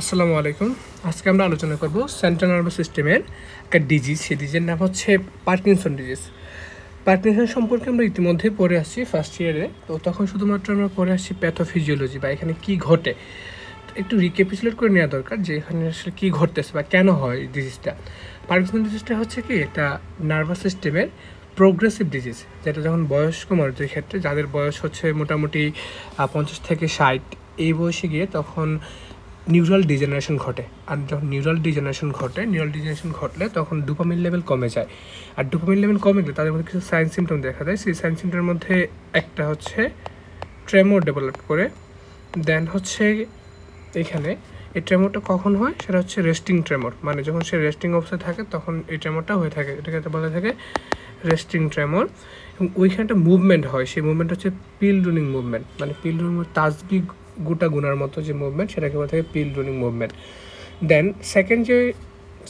আসসালামু আলাইকুম। আজকে আমরা আলোচনা করব সেন্ট্রাল নার্ভাস সিস্টেমের একটা ডিজিজ। সেই ডিজিজের নাম হচ্ছে পার্কিনসন ডিজিজ। পার্কিনসন সম্পর্কে আমরা ইতিমধ্যে পড়ে আসছি ফার্স্ট ইয়ারে। তো তখন শুধুমাত্র আমরা পড়ে আসছি প্যাথোফিজিওলজি বা এখানে কী ঘটে। একটু রিক্যাপিচুলেট করে নেওয়া দরকার যে এখানে আসলে কী ঘটতেছে বা কেন হয় এই ডিজিজটা। পার্কিনসন ডিজিজটা হচ্ছে কি একটা নার্ভাস সিস্টেমের প্রোগ্রেসিভ ডিজিজ, যেটা যখন বয়স্ক মানুষদের ক্ষেত্রে, যাদের বয়স হচ্ছে মোটামুটি 50 থেকে 60 এই বয়সে গিয়ে তখন নিউরাল ডিজেনারেশন ঘটে। আর যখন নিউরাল ডিজেনারেশন ঘটলে তখন ডোপামিন লেভেল কমে যায়। আর ডোপামিন লেভেল কমে গেলে তাদের মধ্যে কিছু সাইন সিমটম দেখা যায়। সেই সাইন সিমটমের মধ্যে একটা হচ্ছে ট্রেমর ডেভেলপ করে। দেন হচ্ছে এখানে এই ট্রেমরটা কখন হয় সেটা হচ্ছে রেস্টিং ট্রেমর, মানে যখন সে রেস্টিং অবস্থায় থাকে তখন এই ট্রেমরটা হয়ে থাকে, এটাকে বলা থাকে রেস্টিং ট্রেমর। এবং ওইখানটা মুভমেন্ট হয়, সেই মুভমেন্ট হচ্ছে পিল রুনিং মুভমেন্ট, মানে পিল রুনিং তাসবি গোটা গুনার মতো যে মুভমেন্ট সেটাকে বলা থাকে পিল রুনিং মুভমেন্ট। দেন সেকেন্ড যে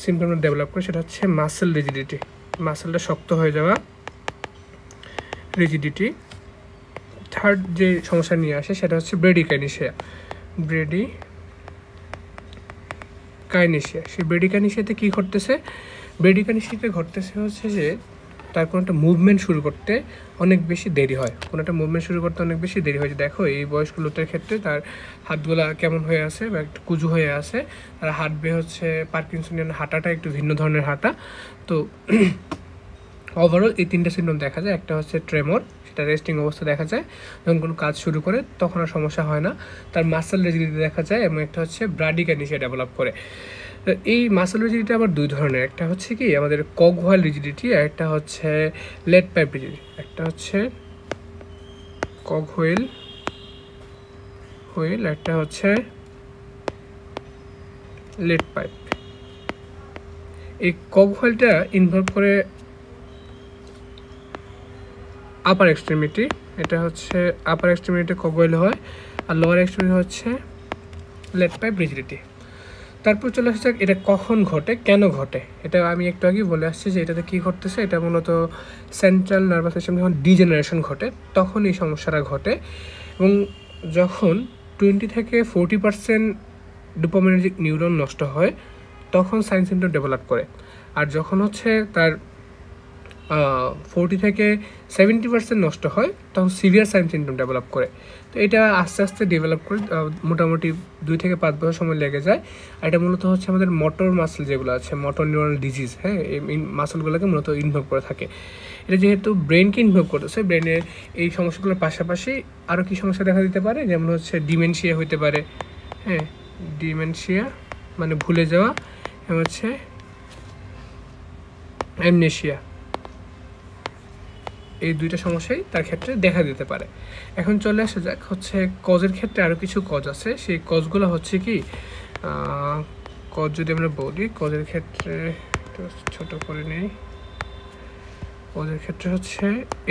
সিমটমটা ডেভেলপ করে সেটা হচ্ছে মাসেল রিজিডিটি, মাসেলটা শক্ত হয়ে যাওয়া, রিজিডিটি। থার্ড যে সমস্যা নিয়ে আসে সেটা হচ্ছে ব্রেডিকাইনেশিয়া। সেই ব্রেডিকাইনেশিয়াতে কী ঘটতেছে? ব্রেডিকাইনেশিয়াতে ঘটতেছে হচ্ছে যে তার কোনো একটা মুভমেন্ট শুরু করতে অনেক বেশি দেরি হয়। দেখো এই বয়স্ক লোকদের ক্ষেত্রে তার হাতগুলা কেমন হয়ে আছে বা একটু কুজু হয়ে আছে, তার হাঁটবে হচ্ছে পার্কিনসনিয়ান হাঁটাটা একটু ভিন্ন ধরনের হাঁটা। তো ওভারঅল এই তিনটা সিমটম দেখা যায়। একটা হচ্ছে ট্রেমর, সেটা রেস্টিং অবস্থা দেখা যায়, যখন কোনো কাজ শুরু করে তখন আর সমস্যা হয় না। তার মাসেল রিজিডিটি দেখা যায় এবং একটা হচ্ছে ব্রাডিকাইনেশিয়া ডেভেলপ করে। তো এই মাসেল রিজিডিটি আবার দুই ধরনের, একটা হচ্ছে কি আমাদের কগওয়াল রিজিডিটি আর একটা হচ্ছে লেড পাইপ রিজিডিটি। একটা হচ্ছে কগওয়েল একটা হচ্ছে লেড পাইপ। এই কগওয়েলটা ইনভলভ করে আপার এক্সট্রিমিটি, এটা হচ্ছে আপার এক্সট্রিমিটিতে কগওয়েল হয়, আর লোয়ার এক্সট্রিমিটি হচ্ছে লেড পাইপ রিজিডিটি। তারপর চলে আসা যাক এটা কখন ঘটে, কেন ঘটে। এটা আমি একটু আগেই বলে আসছি যে এটাতে কী ঘটতেছে। এটা মূলত সেন্ট্রাল নার্ভাস সিস্টেম যখন ডিজেনারেশন ঘটে তখন এই সমস্যাটা ঘটে। এবং যখন 20 থেকে 40% ডোপামিনার্জিক নিউরন নষ্ট হয় তখন সাইন সিমটম ডেভেলপ করে। আর যখন হচ্ছে তার 40 থেকে 70% নষ্ট হয় তখন সিভিয়ার সাইন সিমটম ডেভেলপ করে। তো এটা আস্তে আস্তে ডেভেলপ করে মোটামুটি 2 থেকে 5 বছর সময় লেগে যায়। আর এটা মূলত হচ্ছে আমাদের মোটর মাসেল যেগুলো আছে, মোটর নিউরন ডিজিজ, হ্যাঁ, এই মাসেলগুলোকে মূলত ইনভলভ করে থাকে। এটা যেহেতু ব্রেনকে ইনভলভ করতেছে, ব্রেনের এই সমস্যাগুলোর পাশাপাশি আরও কী সমস্যা দেখা দিতে পারে, যেমন হচ্ছে ডিমেনশিয়া হতে পারে, হ্যাঁ, ডিমেনশিয়া মানে ভুলে যাওয়া, এবং হচ্ছে অ্যামনেশিয়া। এই দুইটা সমস্যাই তার ক্ষেত্রে দেখা দিতে পারে। এখন চলে আসা যাক হচ্ছে কজের ক্ষেত্রে আরও কিছু কজ আছে। সেই কজগুলো হচ্ছে কি, কজ যদি আমরা বলি, কজের ক্ষেত্রে একটু ছোটো করে নেই। কজের ক্ষেত্রে হচ্ছে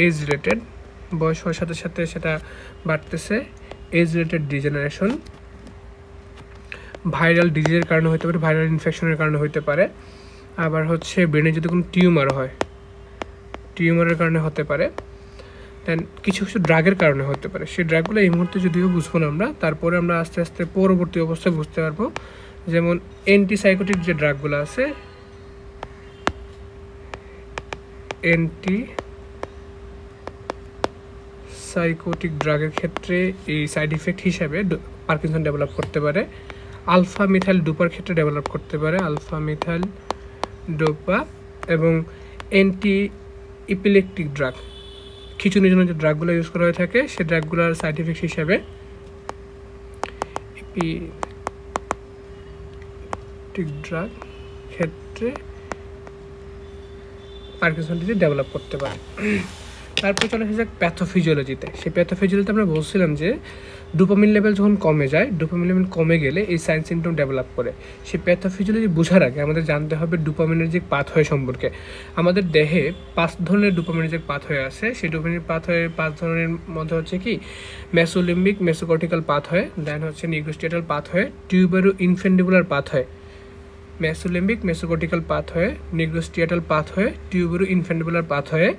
এজ রিলেটেড, বয়স হওয়ার সাথে সাথে সেটা বাড়তেছে। এজ রিলেটেড ডিজেনারেশন, ভাইরাল ডিজিজের কারণে হতে পারে, ভাইরাল ইনফেকশনের কারণে হতে পারে। আবার হচ্ছে ব্রেনে যদি কোনো টিউমার হয়, টিউমারের কারণে হতে পারে। দেন কিছু কিছু ড্রাগের কারণে হতে পারে। সেই ড্রাগগুলো এই মুহূর্তে যদিও বুঝবো না আমরা, তারপরে আমরা আস্তে আস্তে পরবর্তী অবস্থায় বুঝতে পারবো। যেমন অ্যান্টিসাইকোটিক যে ড্রাগগুলো আছে, অ্যান্টিসাইকোটিক ড্রাগের ক্ষেত্রে এই সাইড ইফেক্ট হিসাবে পার্কিনসন ডেভেলপ করতে পারে। আলফা মিথাইল ডোপার ক্ষেত্রে ডেভেলপ করতে পারে, আলফা মিথাইল ডোপা। এবং অ্যান্টি ইপিলেকটিক ড্রাগ, খিঁচুনির জন্য যে ড্রাগগুলো ইউজ করা হয়ে থাকে সেই ড্রাগগুলোর সাইড ইফেক্ট হিসাবে ইপিলেকটিক ড্রাগ ক্ষেত্রে পার্কিনসন ডিজিজ ডেভেলপ করতে পারে। তারপরে চলে আসা যাক প্যাথোফিজিওলজিতে। সেই প্যাথোফিজিওলজিতে আমরা বলছিলাম যে ডোপামিন লেভেল যখন কমে যায়, ডোপামিন লেভেল কমে গেলে এই সাইন সিমটম ডেভেলপ করে। সেই প্যাথোফিজিওলজি বোঝার আগে আমাদের জানতে হবে ডোপামিনার্জিক পাথওয়ে সম্পর্কে। আমাদের দেহে 5 ধরনের ডোপামিনার্জিক পাথওয়ে আছে। সেই ডোপামিন পাথওয়ে 5 ধরনের মধ্যে হচ্ছে কি, মেসোলিম্বিক মেসোকর্টিক্যাল পাথওয়ে, দেন হচ্ছে nigrostriatal pathway, tuberoinfundibular pathway. Mesolimbic mesocortical pathway, nigrostriatal pathway, tuberoinfundibular pathway.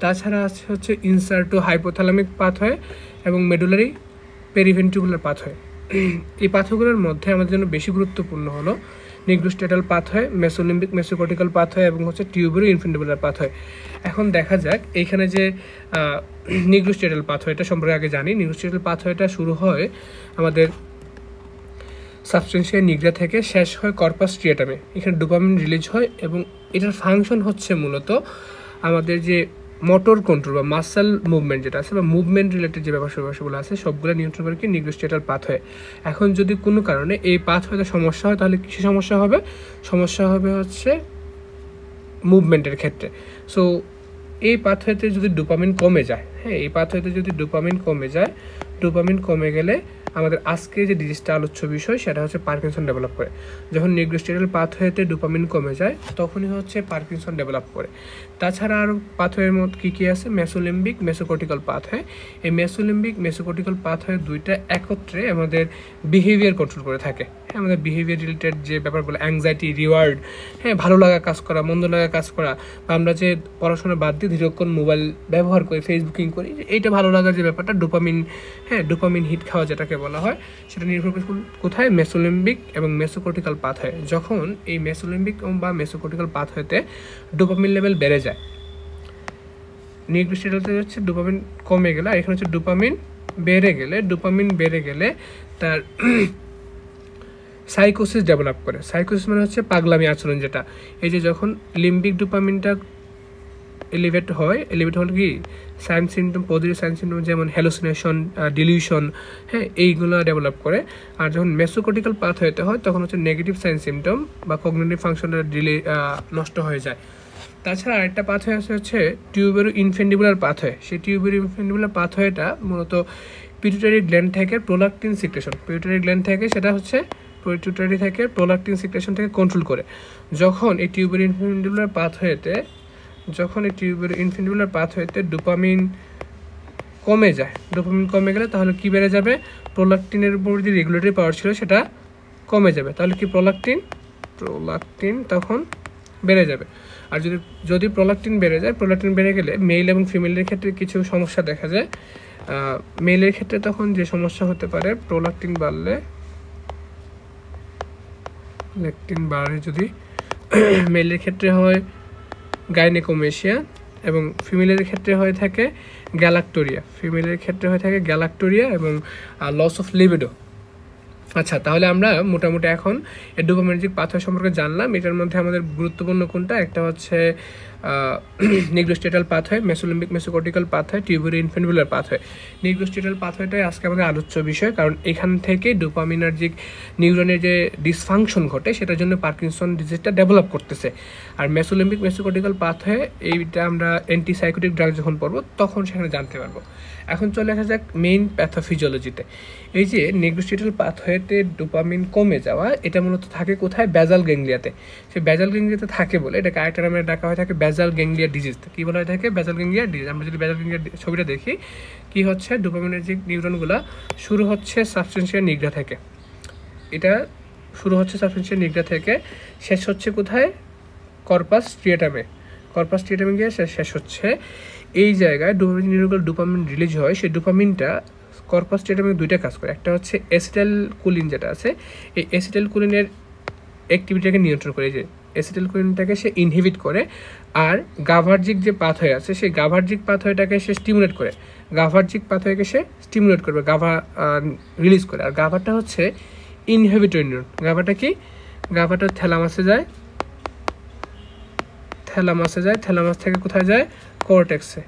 তাছাড়া আছে হচ্ছে ইনসার্টো হাইপোথ্যালামিক পাথওয়ে এবং মেডুলারি পেরিভেন্ট্রিকুলার পাথওয়ে। এই পাথওয়েগুলোর মধ্যে আমাদের জন্য বেশি গুরুত্বপূর্ণ হলো নিগ্রোস্টেটাল পাথওয়ে, মেসোলিম্বিক মেসোকর্টিক্যাল পাথওয়ে এবং হচ্ছে টিউবেরো ইনফান্ডিবুলার পাথওয়ে। এখন দেখা যাক এইখানে যে নিগ্রোস্টেটাল পাথওয়েটা সম্পর্কে আগে জানি। নিগ্রোস্টেটাল পাথওয়েটা শুরু হয় আমাদের সাবস্টেন্সিয়া নিগ্রা থেকে, শেষ হয় কর্পাস স্ট্রিয়াটামে। এখানে ডোপামিন রিলিজ হয় এবং এটার ফাংশন হচ্ছে মূলত আমাদের যে মোটর কন্ট্রোল বা মাসেল মুভমেন্ট যেটা আছে বা মুভমেন্ট রিলেটেড যে ব্যাপারগুলো আছে সবগুলো নিয়ন্ত্রণ করে কি নিগ্রোস্টেটাল পাথওয়ে। এখন যদি কোনো কারণে এই পাথওয়েতে সমস্যা হয় তাহলে কিসে সমস্যা হবে? সমস্যা হবে হচ্ছে মুভমেন্টের ক্ষেত্রে। সো এই পাথওয়েতে যদি ডোপামিন কমে যায়, হ্যাঁ, এই পাথওয়েতে যদি ডোপামিন কমে যায়, ডোপামিন কমে গেলে আমাদের আজকে যে ডিজিজটা আলোচ্য বিষয় সেটা হচ্ছে পার্কিনসন ডেভেলপ করে। যখন নিগ্রোস্টেটাল পাথওয়েতে ডোপামিন কমে যায় তখনই হচ্ছে পার্কিনসন ডেভেলপ করে। তাছাড়া আরও পাথওয়ের মধ্যে কী কী আছে? মেসোলিম্বিক মেসোকর্টিক্যাল পাথওয়ে। এই মেসোলিম্বিক মেসোকর্টিক্যাল পাথওয়ে দুইটা একত্রে আমাদের বিহেভিয়ার কন্ট্রোল করে থাকে। হ্যাঁ, আমাদের বিহেভিয়ার রিলেটেড যে ব্যাপারগুলো, অ্যাংজাইটি, রিওয়ার্ড, হ্যাঁ, ভালো লাগা কাজ করা, মন্দ লাগা কাজ করা, বা আমরা যে পড়াশোনা বাদ দিয়ে দীর্ঘক্ষণ মোবাইল ব্যবহার করি, ফেসবুকিং করি, এইটা ভালো লাগার যে ব্যাপারটা ডোপামিন, হ্যাঁ, ডোপামিন হিট খাওয়া যেটাকে বলা হয়, সেটা নির্ভর করে কোথায়? মেসোলিম্বিক এবং মেসোকর্টিক্যাল পাথওয়ে। যখন এই মেসোলিম্বিক বা মেসোকর্টিক্যাল পাথওয়েতে ডোপামিন লেভেল বেড়ে যায়, নিগ্রোস্টেটালতে হচ্ছে ডোপামিন কমে গেলে, আর এখানে হচ্ছে ডোপামিন বেড়ে গেলে তার সাইকোসিস ডেভেলপ করে। সাইকোসিস মানে হচ্ছে পাগলামি আচরণ, যেটা এই যে যখন লিম্বিক ডোপামিনটা এলিভেট হলে কি sign symptom, positive sign symptom যেমন হ্যালুসিনেশন, ডিলিউশন, হ্যাঁ, এইগুলো ডেভেলপ করে। আর যখন মেসোকর্টিক্যাল পাথওয়েতে হয় তখন হচ্ছে নেগেটিভ সাইন সিমটম বা কগনিটিভ ফাংশনটা নষ্ট হয়ে যায়। তাছাড়া আরেকটা পাথওয়ে আছে হচ্ছে টিউবেরো ইনফান্ডিবুলার পাথওয়ে। সেই টিউবেরো ইনফান্ডিবুলার পাথওয়েটা মূলত পিটুইটারি গ্ল্যান্ড থেকে প্রোলাকটিন সিক্রেশন, পিটুইটারি থেকে প্রোলাকটিন সিক্রেশন থেকে কন্ট্রোল করে। যখন এই টিউবেরো ইনফান্ডিবুলার পাথওয়েতে ডোপামিন কমে যায়, ডোপামিন কমে গেলে তাহলে কি বেড়ে যাবে? প্রোলাকটিনের উপর যে রেগুলেটরি পাওয়ার ছিল সেটা কমে যাবে। তাহলে কি প্রোলাকটিন তখন বেড়ে যাবে। আর যদি প্রোলাকটিন বেড়ে গেলে মেল এবং ফিমেলের ক্ষেত্রে কিছু সমস্যা দেখা যায়। মেলের ক্ষেত্রে তখন যে সমস্যা হতে পারে, প্রোলাকটিন বাড়লে যদি মেলের ক্ষেত্রে হয় গাইনেকোমেশিয়া এবং ফিমেলের ক্ষেত্রে হয়ে থাকে গ্যালাক্টোরিয়া এবং লস অফ লিবিডো। আচ্ছা, তাহলে আমরা মোটামুটি এখন ডোপামিনার্জিক পাথওয়ে সম্পর্কে জানলাম। এটার মধ্যে আমাদের গুরুত্বপূর্ণ কোনটা? একটা হচ্ছে নিগ্রোস্টেটাল pathway, mesolimbic mesocortical pathway, টিউবেরো ইনফান্ডিবুলার pathway. নিগ্রোস্টেটাল পাথওয়েটাই আজকে আমাদের আলোচ্য বিষয়, কারণ এখান থেকে ডোপামিনার্জিক নিউরনের যে ডিসফাংশন ঘটে সেটার জন্য পার্কিনসন ডিজিজটা ডেভেলপ করতেছে। আর মেসোলিম্বিক মেসোকর্টিক্যাল পাথওয়ে, এইটা আমরা অ্যান্টিসাইকোটিক ড্রাগ যখন পড়বো তখন সেখানে জানতে পারবো। এখন চলে আসা যাক মেইন প্যাথোফিজিওলজিতে। এই যে নিগ্রোস্টেটাল পাথওয়েতে ডোপামিন কমে যাওয়া, এটা মূলত থাকে কোথায়? বেজাল গ্যাংলিয়াতে। সেই বেজাল গ্যাংলিয়াতে থাকে বলে এটাকে আরেকটা নামে ডাকা হয়ে থাকে বেজাল গ্যাংলিয়া ডিজিজ। কী বলা হয়ে থাকে? বেজাল গ্যাংলিয়া ডিজিজ। আমরা যদি বেজাল গ্যাংলিয়া ছবিটা দেখি, কি হচ্ছে? ডোপামিনার্জিক নিউরনগুলো শুরু হচ্ছে সাবস্টেন্সিয়া নিগ্রা থেকে। এটা শুরু হচ্ছে সাবস্টেন্সিয়া নিগ্রা থেকে, শেষ হচ্ছে কোথায়? কর্পাস স্ট্রিয়াটামে গিয়ে শেষ হচ্ছে। এই জায়গায় ডোপামিন রিলিজ হয়। সেই ডোপামিনটা কর্পাস স্ট্রিয়াটামে দুইটা কাজ করে। একটা হচ্ছে অ্যাসিটাইলকোলিন যেটা আছে, এই অ্যাসিটাইলকোলিনের অ্যাক্টিভিটিটাকে নিয়ন্ত্রণ করে, যে অ্যাসিটাইলকোলিনটাকে সে ইনহিবিট করে। আর গাভার্জিক যে পাথওয়ে আছে সেই গাভার্জিক পাথওয়েটাকে সে স্টিমুলেট করে, গাভা রিলিজ করে। আর গাভাটা হচ্ছে ইনহিবিটরি নিউরন। গাভাটা কি? গাভাটা থ্যালামাসে যায়, থ্যালামাস থেকে কোথায় যায়? কর্টেক্সে।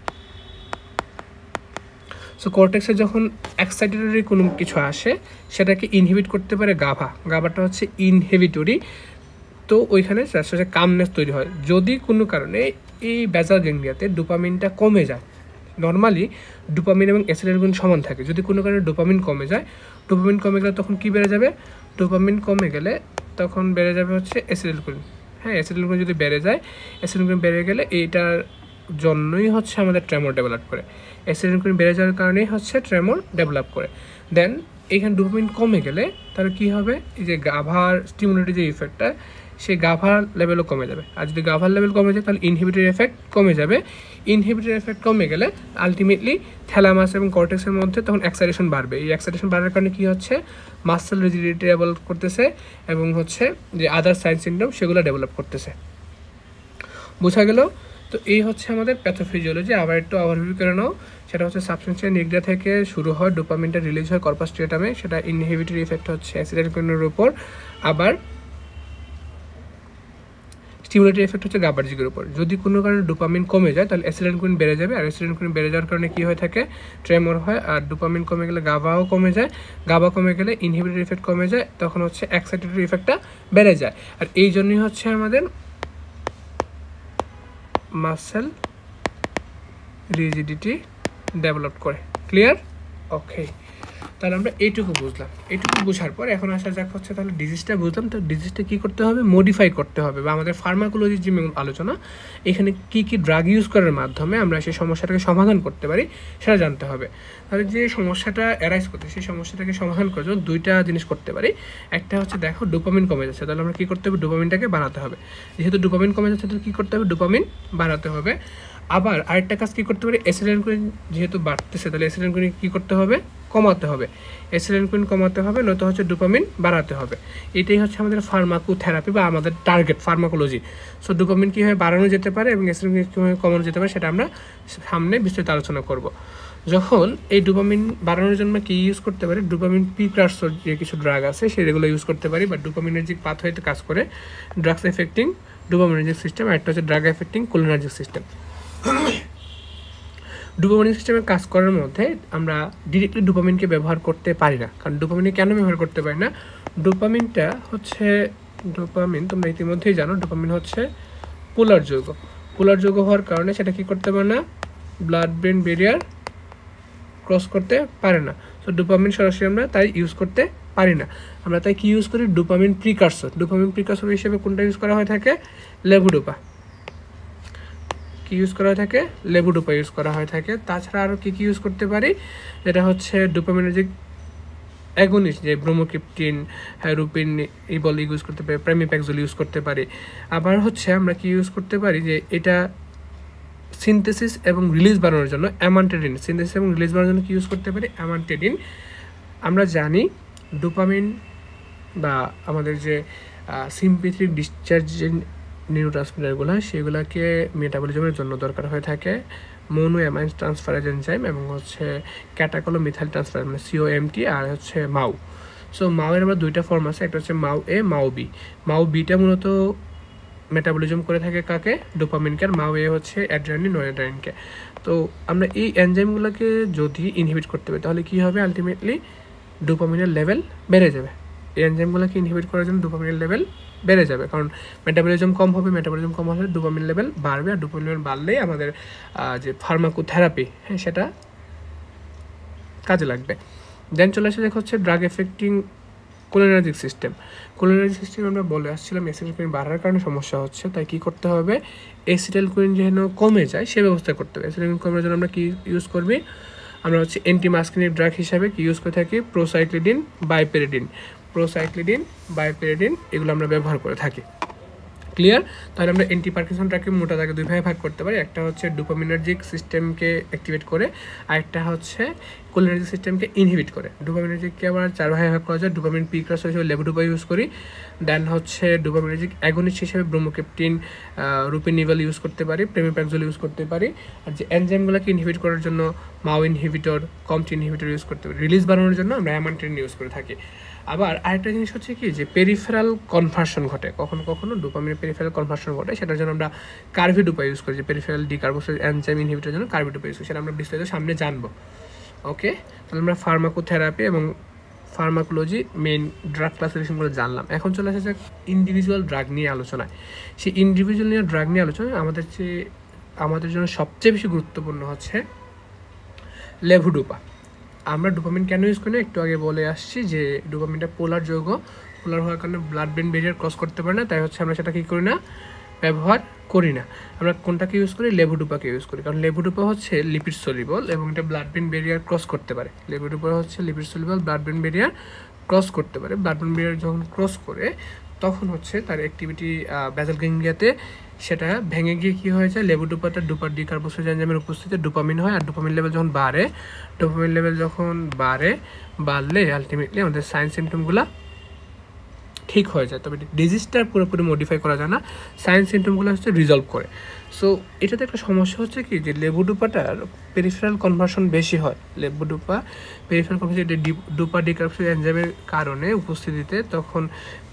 সো কর্টেক্সে যখন এক্সাইটেটরি কোনো কিছু আসে সেটাকে ইনহিবিট করতে পারে গাভাটা হচ্ছে ইনহিবিটরি। তো ওইখানে কামনেস তৈরি হয়। যদি কোনো কারণে এই বেজাল গ্যাংলিয়াতে ডোপামিনটা কমে যায়, নর্মালি ডোপামিন এবং অ্যাসিটাইলকোলিন সমান থাকে, যদি কোনো কারণে ডোপামিন কমে গেলে তখন কি বেড়ে যাবে? ডোপামিন কমে গেলে তখন বেড়ে যাবে হচ্ছে অ্যাসিটাইলকোলিন। হ্যাঁ, অ্যাসিটাইলকোলিন যদি বেড়ে গেলে এইটার জন্যই হচ্ছে আমাদের ট্রেমর ডেভেলপ করে। অ্যাসিটাইলকোলিন বেড়ে যাওয়ার কারণেই হচ্ছে ট্রেমর ডেভেলপ করে। দেন এইখানে ডোপামিন কমে গেলে তাহলে কী হবে? এই যে গাভার স্টিমুলেটরি যে ইফেক্টটা, সেই গাভা লেভেলও কমে যাবে। আর যদি গাভার লেভেল কমে যায় তাহলে ইনহিবিটরি এফেক্ট কমে যাবে। ইনহিবিটরি এফেক্ট কমে গেলে আলটিমেটলি থ্যালামাস এবং কর্টেক্সের মধ্যে তখন এক্সাইটেশন বাড়বে। এই এক্সাইটেশন বাড়ার কারণে কী হচ্ছে, মাসেল রিজিডিটি ডেভেলপ করতেছে এবং হচ্ছে যে আদার সাইন সিনড্রোম সেগুলো ডেভেলপ করতেছে। বোঝা গেল? তো এই হচ্ছে আমাদের প্যাথোফিজিওলজি। আবার একটু ওভারভিউ করে নাও। সেটা হচ্ছে সাবস্টেন্সিয়া নিগ্রা থেকে শুরু হয়, ডোপামিনটা রিলিজ হয় কর্পাস স্ট্রেটামে, সেটা ইনহিবিটরি ইফেক্ট হচ্ছে অ্যাসিটাইলকোলিনের উপর। আবার স্টিমুলেটরি এফেক্ট হচ্ছে গাবার্জিকের উপর। যদি কোনো কারণে ডোপামিন কমে যায় তাহলে অ্যাসিটাইলকোলিন বেড়ে যাবে, আর অ্যাসিটাইলকোলিন বেড়ে যাওয়ার কারণে কী হয়ে থাকে, ট্রেমর হয়। আর ডোপামিন কমে গেলে গাবাও কমে যায়, গাবা কমে গেলে ইনহিবিটরি ইফেক্ট কমে যায়, তখন হচ্ছে এক্সাইটেটরি ইফেক্টটা বেড়ে যায়। আর এই জন্যই হচ্ছে আমাদের মাসেল রিজিডিটি ডেভেলপ করে। ক্লিয়ার? ওকে, তাহলে আমরা এইটুকু বুঝলাম। এইটুকু বোঝার পর এখন আসা যাক হচ্ছে তাহলে ডিজিজটা বুঝলাম, তো ডিজিজটা কী করতে হবে, মডিফাই করতে হবে, বা আমাদের ফার্মাকোলজির যে আলোচনা এখানে কী কী ড্রাগ ইউজ করার মাধ্যমে আমরা সেই সমস্যাটাকে সমাধান করতে পারি সেটা জানতে হবে। তাহলে যে সমস্যাটা অ্যারাইজ করতে, সেই সমস্যাটাকে সমাধান করার জন্য দুইটা জিনিস করতে পারি। একটা হচ্ছে দেখো ডোপামিন কমে যাচ্ছে, তাহলে আমরা কী করতে হবে, ডোপামিনটাকে বাড়াতে হবে। যেহেতু ডোপামিন কমে যাচ্ছে তাহলে কী করতে হবে, ডোপামিন বাড়াতে হবে। আবার আরেকটা কাজ কী করতে পারি, অ্যাসিটাইলকোলিন যেহেতু বাড়তেছে তাহলে অ্যাসিটাইলকোলিন কী করতে হবে, কমাতে হবে। অ্যাসিটাইলকোলিন কমাতে হবে, নয়তো হচ্ছে ডোপামিন বাড়াতে হবে। এটাই হচ্ছে আমাদের ফার্মাকোথেরাপি বা আমাদের টার্গেট ফার্মাকোলজি। সো ডোপামিন কীভাবে বাড়ানো যেতে পারে এবং অ্যাসিটাইলকোলিন কীভাবে কমানো যেতে পারে সেটা আমরা সামনে বিস্তারিত আলোচনা করব। যখন এই ডোপামিন বাড়ানোর জন্য কী ইউজ করতে পারি, ডোপামিন প্রিকারসর যে কিছু ড্রাগ আছে সেগুলো ইউজ করতে পারি, বা ডোপামিনার্জিক পাথওয়েতে কাজ করে ড্রাগস এফেক্টিং ডোপামিনার্জিক সিস্টেম, আর একটা হচ্ছে drug affecting cholinergic system. Dopamine সিস্টেমে কাজ করার মধ্যে আমরা ডিরেক্টলি ডোপামিনকে ব্যবহার করতে পারি না। কারণ ডোপামিনে কেন ব্যবহার করতে পারি না, ডোপামিনটা হচ্ছে ডোপামিন তোমরা ইতিমধ্যেই জানো, ডোপামিন হচ্ছে পোলার যৌগ। পোলার যৌগ হওয়ার কারণে সেটা কি করতে পারে না, ব্লাড ব্রেন ব্যারিয়ার ক্রস করতে পারে না। সো ডোপামিন সরাসরি আমরা তাই ইউজ করতে পারি না। আমরা তাই কি ইউজ করি, ডোপামিন প্রিকারসর। ডোপামিন প্রিকারসর হিসেবে কোনটা ইউজ করা হয়ে থাকে, লেভোডোপা। কি ইউজ করা হয়ে থাকে, লেভোডোপা ইউজ করা হয়ে থাকে। তাছাড়া আরও কী কী ইউজ করতে পারি, যেটা হচ্ছে ডোপামিনার্জিক অ্যাগনিস্ট, যে ব্রোমোক্রিপ্টিন, রুপিন বল ইউজ করতে পারি, প্রাইমিপ্যাক্সোল ইউজ করতে পারি। আবার হচ্ছে আমরা কি ইউজ করতে পারি, যে এটা সিনথেসিস এবং রিলিজ বাড়ানোর জন্য অ্যামান্টেডিন, সিনথেসিস এবং রিলিজ বাড়ানোর জন্য কি ইউজ করতে পারি, অ্যামান্টেডিন। আমরা জানি ডোপামিন বা আমাদের যে সিম্প্যাথেটিক ডিসচার্জ নিউরোট্রান্সমিটারগুলো সেগুলোকে মেটাবলিজমের জন্য দরকার হয়ে থাকে মোনো অ্যামাইন ট্রান্সফারেজ এনজাইম এবং হচ্ছে ক্যাটাকলো মিথাইল ট্রান্সফারেজ, মানে COMT, আর হচ্ছে মাউ। সো মাউয়ের আবার দুইটা ফর্ম আছে, একটা হচ্ছে মাউ এ, মাউ বি। মাউ বিটা মূলত মেটাবলিজম করে থাকে কাকে, ডোপামিনকে, আর মাউ এ হচ্ছে অ্যাড্রেনালিন, নরঅ্যাড্রেনালিনকে। তো আমরা এই এনজাইমগুলোকে যদি ইনহিবিট করতে পারি তাহলে কী হবে, আলটিমেটলি ডোপামিনের লেভেল বেড়ে যাবে। এই এনজাইমগুলোকে ইনহিবিট করার জন্য ডোপামিনের লেভেল বেড়ে যাবে, কারণ মেটাবলিজম কম হবে, মেটাবলিজম কম হলে ডোপামিন লেভেল বাড়বে, আর ডোপামিন লেভেল বাড়লেই আমাদের যে ফার্মাকোথেরাপি সেটা কাজে লাগবে। দেন চলে আসে দেখা হচ্ছে drug affecting cholinergic system. Cholinergic system আমরা বলে আসছিলাম অ্যাসিটাইলকোলিন বাড়ার কারণে সমস্যা হচ্ছে, তাই কী করতে হবে, অ্যাসিটাইলকোলিন যেন কমে যায় সে ব্যবস্থা করতে হবে। অ্যাসিটাইলকোলিন কমার জন্য আমরা কী ইউজ করবি, আমরা হচ্ছে অ্যান্টিমাস্কিনিক ড্রাগ হিসাবে কি ইউজ করে থাকি, প্রোসাইক্লিডিন, বাইপেরিডিন। প্রোসাইক্লিডিন, বাইপেরিডিন এগুলো আমরা ব্যবহার করে থাকি। ক্লিয়ার? তাহলে আমরা অ্যান্টি পার্কিনসন ড্রাগকে মোটা দাগে দুই ভাগে ভাগ করতে পারি, একটা হচ্ছে ডোপামিনার্জিক সিস্টেমকে অ্যাক্টিভেট করে, আরেকটা হচ্ছে কোলিনার্জিক সিস্টেমকে ইনহিবিট করে। ডোপামিনার্জিককে আবার চার ভাগে ভাগ করা যায়, ডোপামিন প্রিকারসর হিসেবে লেভোডোপা ইউজ করি, দেন হচ্ছে ডোপামিনার্জিক অ্যাগনিস্ট হিসেবে ব্রোমোক্রিপ্টিন, রুপিনিভেল ইউজ করতে পারি, প্রাইমিপ্যাক্সোল ইউজ করতে পারি, আর যে এনজাইমগুলোকে ইনহিবিট করার জন্য মাউ ইনহিবিটর, কমটি ইনহিবিটর ইউজ করতে পারি। রিলিজ বাড়ানোর জন্য আমরা অ্যামান্টেডিন ইউজ করে থাকি। আবার আরেকটা জিনিস হচ্ছে কি, যে পেরিফেরাল কনভার্সন ঘটে, কখনো কখনো ডোপামিনের পেরিফেরাল কনভার্সন ঘটে, সেটার জন্য আমরা কার্ভিডোপা ইউজ করি, যে পেরিফেরাল ডিকার্বোক্সিল এনজাইম ইনহিবিটরের জন্য কার্ভিডোপা ইউজ করি, সেটা আমরা বিস্তারিত সামনে জানবো। ওকে, তাহলে আমরা ফার্মাকোথেরাপি এবং ফার্মাকোলজি মেইন ড্রাগ ক্লাসিফিকেশনগুলো জানলাম। এখন চলে আসা যাক ইন্ডিভিজুয়াল ড্রাগ নিয়ে আলোচনায়। সেই ইন্ডিভিজুয়াল নিয়ে ড্রাগ নিয়ে আলোচনায় আমাদের জন্য সবচেয়ে বেশি গুরুত্বপূর্ণ হচ্ছে লেভোডোপা। আমরা ডোপামিন কেন ইউজ করি না, একটু আগে বলে আসছি যে ডোপামিনটা পোলার যৌগ, পোলার হওয়ার কারণে ব্লাড ব্রেন ব্যারিয়ার ক্রস করতে পারে না, তাই হচ্ছে আমরা সেটা কী করি না, ব্যবহার করি না। আমরা কোনটাকে ইউজ করি, লেভোডোপাকে ইউজ করি, কারণ লেভোডোপা হচ্ছে লিপিড সলিবল এবং এটা ব্লাড ব্রেন ব্যারিয়ার ক্রস করতে পারে। লেভোডোপা হচ্ছে lipid soluble, blood brain barrier cross করতে পারে। ব্লাড ব্রেন ব্যারিয়ার যখন ক্রস করে তখন হচ্ছে তার অ্যাক্টিভিটি বেসাল গ্যাংলিয়াতে সেটা ভেঙে গিয়ে কী হয়ে যায়, লেভোডোপাতে ডোপা ডিকার্বোক্সিলেজ এনজাইমের উপস্থিতিতে ডোপামিন হয়, আর ডোপামিন লেভেল যখন বাড়ে, ডোপামিন লেভেল যখন বাড়লে আলটিমেটলি আমাদের সাইন সিমটমগুলো ঠিক হয়ে যায়। তবে ডিজিজটা পুরোপুরি মডিফাই করা যায় না, সাইন সিমটমগুলো হচ্ছে রিজলভ করে। সো এটাতে একটা সমস্যা হচ্ছে কি, যে লেভোডোপাটার পেরিফেরাল কনভার্সন বেশি হয়। লেভোডোপা পেরিফেরাল কনভার্সন ডোপা ডিকার্বোক্সিলেজ এনজাইমের কারণে উপস্থিতিতে তখন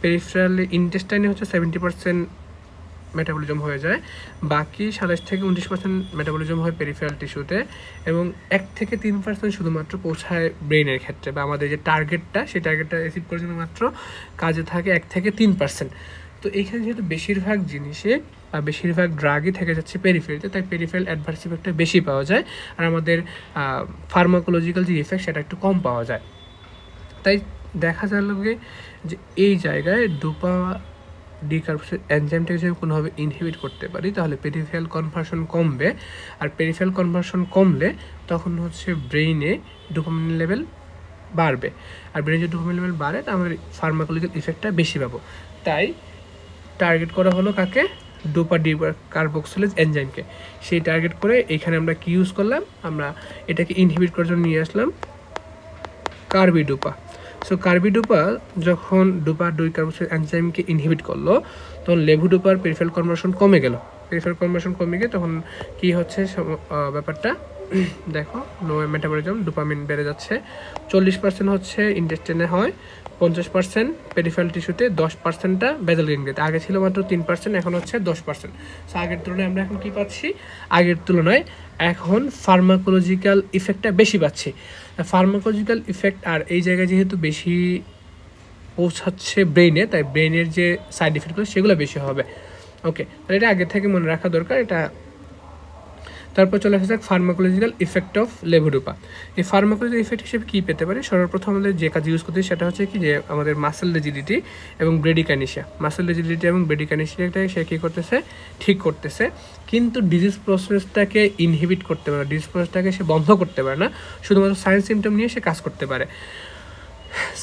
পেরিফেরাল ইন্টেস্টাইনে হচ্ছে 70% মেটাবলিজম হয়ে যায়, বাকি 27 থেকে 29% মেটাবলিজম হয় পেরিফেরাল টিস্যুতে, এবং 1 থেকে 3% শুধুমাত্র পৌঁছায় ব্রেইনের ক্ষেত্রে, বা আমাদের যে টার্গেটটা সেই টার্গেটটা অ্যাচিভ করার জন্য মাত্র কাজে থাকে 1 থেকে 3%। তো এইখানে যেহেতু বেশিরভাগ জিনিসে বা বেশিরভাগ ড্রাগই থেকে যাচ্ছে পেরিফেরিতে, তাই পেরিফেরাল অ্যাডভার্স ইফেক্টটা বেশি পাওয়া যায়, আর আমাদের ফার্মাকোলজিক্যাল যে ইফেক্ট সেটা একটু কম পাওয়া যায়। তাই দেখা গেল যে এই জায়গায় ডোপা ডিকার্বোক্সিলেজ এনজাইমটাকে যদি কোনোভাবে ইনহিবিট করতে পারি তাহলে পেরিফেরাল কনভার্সন কমবে, আর পেরিফেরাল কনভার্সন কমলে তখন হচ্ছে ব্রেইনে ডোপামিন লেভেল বাড়বে, আর ব্রেইনে যদি ডোপামিন লেভেল বাড়ে তা আমাদের ফার্মাকোলজিক্যাল ইফেক্টটা বেশি পাবো। তাই টার্গেট করা হলো কাকে, ডোপা ডিকার্বোক্সিলেজ এনজাইমকে। সেই টার্গেট করে এখানে আমরা কি ইউজ করলাম, আমরা এটাকে ইনহিবিট করার জন্য নিয়ে আসলাম কার্বিডোপা। সো কার্বিডোপা যখন ডোপা ডিকার্বোক্সিলেজ এনজাইমকে ইনহিবিট করলো তখন লেভোডোপার পেরিফেরাল কনভার্সন কমে গেল। পেরিফেরাল কনভার্সন কমে গিয়ে তখন কি হচ্ছে ব্যাপারটা দেখো, নো মেটাবলিজম, ডোপামিন বেড়ে যাচ্ছে। 40% হচ্ছে ইন্টেস্টাইনে হয়, 50% পেরিফেরাল টিস্যুতে, 10%টা বেসাল গ্যাংলিয়াতে। আগে ছিল মাত্র 3%, এখন হচ্ছে 10%। সো আগের তুলনায় আমরা এখন কী পাচ্ছি, আগের তুলনায় এখন ফার্মাকোলজিক্যাল ইফেক্টটা বেশি পাচ্ছি। ফার্মাকোলজিক্যাল ইফেক্ট আর এই জায়গায় যেহেতু বেশি পৌঁছাচ্ছে ব্রেইনে, তাই ব্রেইনের যে সাইড ইফেক্টগুলো সেগুলো বেশি হবে। ওকে, তাহলে এটা আগে থেকে মনে রাখা দরকার এটা। তারপর চলে আসা যাক ফার্মাকোলজিক্যাল ইফেক্ট অফ লেভোডোপা। এই ফার্মাকোলজিক্যাল ইফেক্ট হিসেবে কী পেতে পারি, সর্বপ্রথম আমাদের যে কাজ ইউজ করতে সেটা হচ্ছে কি, যে আমাদের মাসেল রিজিডিটি এবং ব্রেডিকাইনেসিয়া। মাসেল রিজিডিটি এবং ব্রেডিকাইনেসিয়াটাকে সে কী করতেছে, ঠিক করতেছে, কিন্তু ডিজিজ প্রসেসটাকে ইনহিবিট করতে পারে, ডিজিজ প্রসেসটাকে সে বন্ধ করতে পারে না, শুধুমাত্র সাইন সিমটম নিয়ে সে কাজ করতে পারে।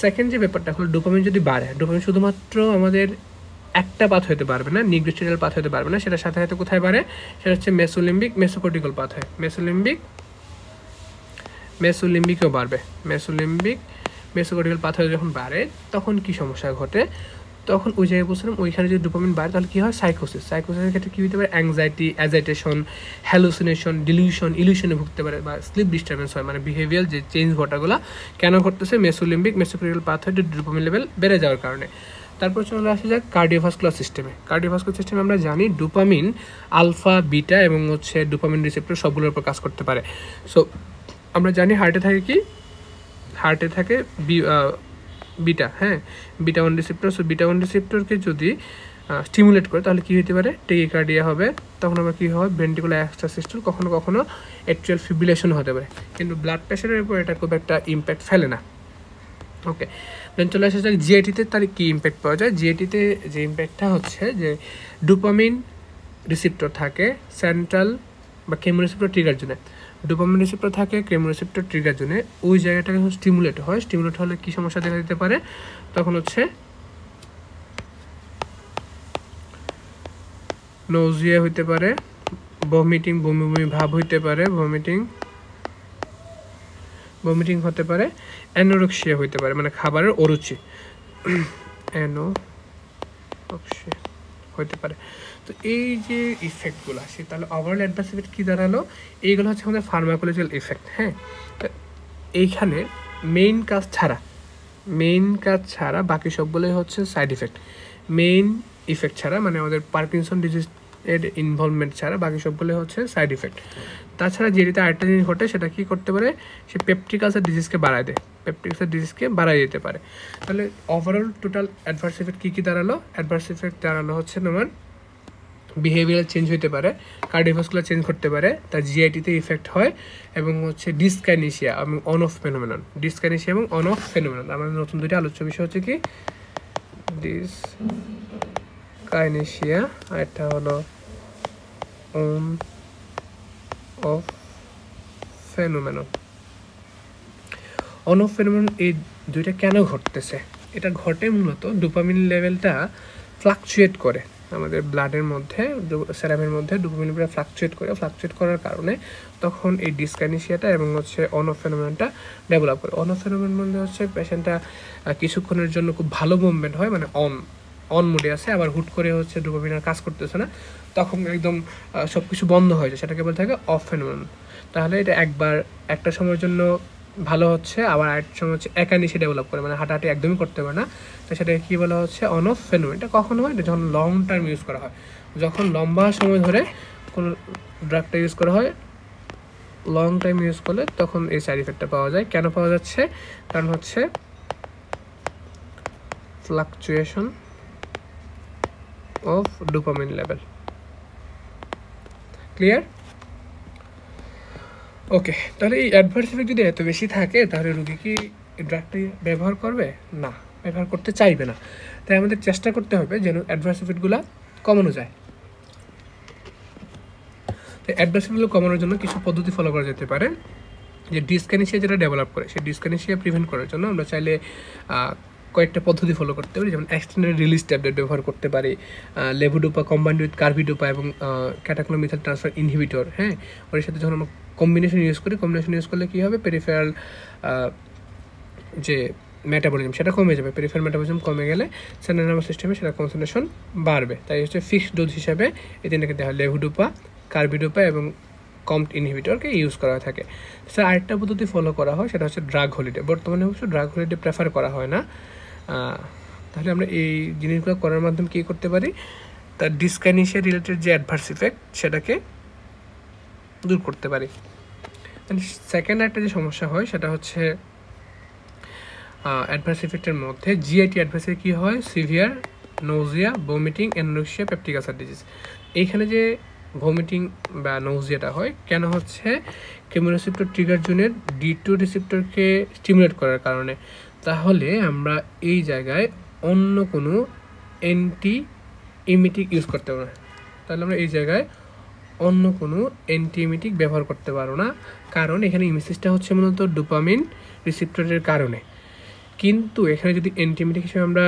সেকেন্ড যে ব্যাপারটা হলো, ডোপামিন যদি বাড়ে, ডোপামিন শুধুমাত্র আমাদের একটা পাথ হতে পারবে না, নিগ্রোস্টিডিয়াল পাথ হতে পারবে না, সেটার সাথে সাথে কোথায় বাড়ে, সেটা হচ্ছে মেসোলিম্বিক মেসোকর্টিক্যাল পাথ হয়। মেসোলিম্বিকও বাড়বে। মেসোকর্টিক্যাল পাথ হয়ে যখন বাড়ে তখন কি সমস্যা ঘটে, তখন ওই জায়গায় বলছিলাম ওইখানে যদি ডোপামিন বাড়ে তাহলে কী হয়, সাইকোসিসের ক্ষেত্রে কী হতে পারে, অ্যাংজাইটি, অ্যাজাইটেশন, হ্যালুসিনেশন, ইলিউশনে ভুগতে পারে, বা স্লিপ ডিস্টারবেন্স হয়, মানে বিহেভিয়ার যে চেঞ্জ ঘটাগুলো কেন ঘটতেছে, মেসোলিম্বিক মেসোকর্টিক্যাল পাথ হয়ে ডোপামিন লেভেল বেড়ে যাওয়ার কারণে। তারপর চলে আসা যাক কার্ডিওভাস্কুলার সিস্টেমে। কার্ডিওভাস্কুলার সিস্টেমে আমরা জানি ডোপামিন আলফা, বিটা এবং হচ্ছে ডোপামিন রিসেপ্টর সবগুলোর উপর কাজ করতে পারে। সো আমরা জানি হার্টে থাকে বিটা, হ্যাঁ, বিটা 1 রিসেপ্টর। সো বিটা 1 রিসেপ্টরকে যদি স্টিমুলেট করে তাহলে কী হতে পারে, টেকিকার্ডিয়া হবে, তখন আবার কী হয়, ভেন্ট্রিকুলার এক্সট্রা সিস্টেম, কখনো কখনো অ্যাট্রিয়াল ফিব্রিলেশন হতে পারে, কিন্তু ব্লাড প্রেশারের উপর এটা খুব একটা ইম্প্যাক্ট ফেলে না। ওকে, দেন চলে আসা যাক জিআইটিতে তার কী ইম্প্যাক্ট পাওয়া যায়। জিআইটিতে যে ইম্প্যাক্টটা হচ্ছে যে ডোপামিন রিসেপ্টর থাকে সেন্ট্রাল বা কেমোরিসেপ্টর ট্রিগার জোনে, ডোপামিন রিসেপ্টর থাকে কেমোরিসেপ্টর ট্রিগার জোনে, ওই জায়গাটাকে স্টিমুলেট হয়। স্টিমুলেট হলে কী সমস্যা দেখা দিতে পারে, তখন হচ্ছে নৌজিয়া হইতে পারে, ভমিটিং, বমি ভাব হইতে পারে, ভমিটিং হতে পারে, অ্যানোরেক্সিয়া হইতে পারে, মানে খাবারের অরুচি, অ্যানোরেক্সিয়া হইতে পারে। তো এই যে ইফেক্টগুলো আসে, তাহলে ওভারঅল অ্যাডভার্স ইফেক্ট কী দাঁড়ালো, এইগুলো হচ্ছে আমাদের ফার্মাকোলজিক্যাল ইফেক্ট। হ্যাঁ, এইখানে মেইন কাজ ছাড়া বাকি সবগুলোই হচ্ছে সাইড ইফেক্ট। মেইন ইফেক্ট ছাড়া, মানে আমাদের পার্কিনসন ডিজিজ এর ইনভলভমেন্ট ছাড়া বাকি সবগুলো হচ্ছে সাইড ইফেক্ট। তাছাড়া যেটিতে আরেকটা জিনিস ঘটে, সেটা কী করতে পারে, সে পেপটিক আলসার ডিজিজকে বাড়ায় দিতে পারে। তাহলে ওভারঅল টোটাল অ্যাডভার্স ইফেক্ট কী দাঁড়ালো, অ্যাডভার্স ইফেক্ট দাঁড়ালো হচ্ছে তোমার বিহেভিয়ারাল চেঞ্জ হতে পারে, কার্ডিওভাস্কুলার চেঞ্জ করতে পারে, তার জিআইটিতে ইফেক্ট হয়, এবং হচ্ছে ডিসকাইনেসিয়া এবং অন অফ ফেনোমেনন। আমাদের নতুন দুটি আলোচ্য বিষয় হচ্ছে কি, ডিসকাইনেসিয়া আর একটা হলো অন অফ ফেনোমেনন। এই দুইটা কেন ঘটতেছে, এটা ঘটে মূলত ডোপামিন লেভেলটা ফ্লাকচুয়েট করে আমাদের ব্লাডের মধ্যে, সেরামের মধ্যে ডোপামিন লেভেল ফ্লাকচুয়েট করার কারণে তখন এই ডিসকাইনেসিয়াটা এবং হচ্ছে অন অফ ফেনোমেননটা ডেভেলপ করে। অন অফ ফেনোমেন মানে হচ্ছে পেশেন্টটা কিছুক্ষণের জন্য খুব ভালো মুভমেন্ট হয়, মানে অন মোডে আছে, আবার হুট করে হচ্ছে ডোপামিন আর কাজ করতেছে না, তখন একদম সব কিছু বন্ধ হয়ে যায়, সেটাকে বলতে থাকে অফ ফেনোমেন। তাহলে এটা একটা সময়ের জন্য ভালো হচ্ছে, আবার আরেকটা সময় হচ্ছে একানিসে ডেভেলপ করে, মানে হাঁটাহাঁটি একদমই করতে পারে না, তো সেটাকে কী বলা হচ্ছে অন অফ ফেনোমেন। এটা কখন হয়? এটা যখন লং টার্ম ইউজ করা হয়, যখন লম্বা সময় ধরে কোনো ড্রাগটা ইউজ করা হয়, লং টাইম ইউজ করলে তখন এই সাইড ইফেক্টটা পাওয়া যায়। কেন পাওয়া যাচ্ছে? কারণ হচ্ছে fluctuation of dopamine level. Clear? Okay, তাহলে এই অ্যাডভার্স ইফেক্ট যদি এত বেশি থাকে তাহলে রুগী কি এই ড্রাগটি ব্যবহার করবে? না, ব্যবহার করতে চাইবে না। তাই আমাদের চেষ্টা করতে হবে যেন অ্যাডভার্স ইফেক্টগুলো কমানো যায়। তো অ্যাডভার্স ইফেক্টগুলো কমানোর জন্য কিছু পদ্ধতি ফলো করা যেতে পারে। যে ডিসকাইনেসিয়া যেটা ডেভেলপ করে, সেই ডিসকাইনেসিয়া প্রিভেন্ট করার জন্য আমরা চাইলে কয়েকটা পদ্ধতি ফলো করতে পারি, যেমন এক্সটেন্ডেড রিলিজ ট্যাবলেট ব্যবহার করতে পারি, লেভোডোপা কম্বাইন্ড উইথ কার্বিডোপা এবং ক্যাটাক্লোমিথাল ট্রান্সফার ইনহিবিটর। হ্যাঁ, ওর সাথে যখন আমরা কম্বিনেশন ইউজ করলে কী হবে? পেরিফেরাল যে মেটাবলিজম সেটা কমে যাবে। পেরিফেরাল মেটাবলিজম কমে গেলে সেন্ট্রাল নার্ভাস সিস্টেমে সেটা কনসেন্ট্রেশন বাড়বে। তাই হচ্ছে ফিক্সড ডোজ হিসাবে এই তিনটাকে দেওয়া হয়, লেভোডোপা, কার্বিডোপা এবং কম্পট ইনহিবিটরকে ইউজ করা থাকে। স্যার আরেকটা পদ্ধতি ফলো করা হয়, সেটা হচ্ছে ড্রাগ হলিডে। বর্তমানে অবশ্য ড্রাগ হলিডে প্রেফার করা হয় না। তাহলে আমরা এই জিনিসগুলো করার মাধ্যমে কী করতে পারি? তার ডিসকাইনেসিয়া রিলেটেড যে অ্যাডভার্স ইফেক্ট সেটাকে দূর করতে পারি। সেকেন্ড একটা যে সমস্যা হয় সেটা হচ্ছে অ্যাডভার্স ইফেক্টের মধ্যে জিআইটি অ্যাডভার্সে কী হয়? Severe nausea, vomiting, anorexia, peptic ulcer disease. এইখানে যে ভমিটিং বা নৌজিয়াটা হয় কেন হচ্ছে? কেমোরেসিপ্টর ট্রিগার জোনের D2 রিসেপ্টরকে স্টিমুলেট করার কারণে। তাহলে আমরা এই জায়গায় অন্য কোনো অ্যান্টি ইমিটিক ইউজ করতে পারবো না। তাহলে আমরা এই জায়গায় অন্য কোনো অ্যান্টি ইমিটিক ব্যবহার করতে পারবো না, কারণ এখানে ইমিসিসটা হচ্ছে মূলত ডোপামিন রিসেপ্টরের কারণে। কিন্তু এখানে যদি অ্যান্টিমিটিক হিসেবে আমরা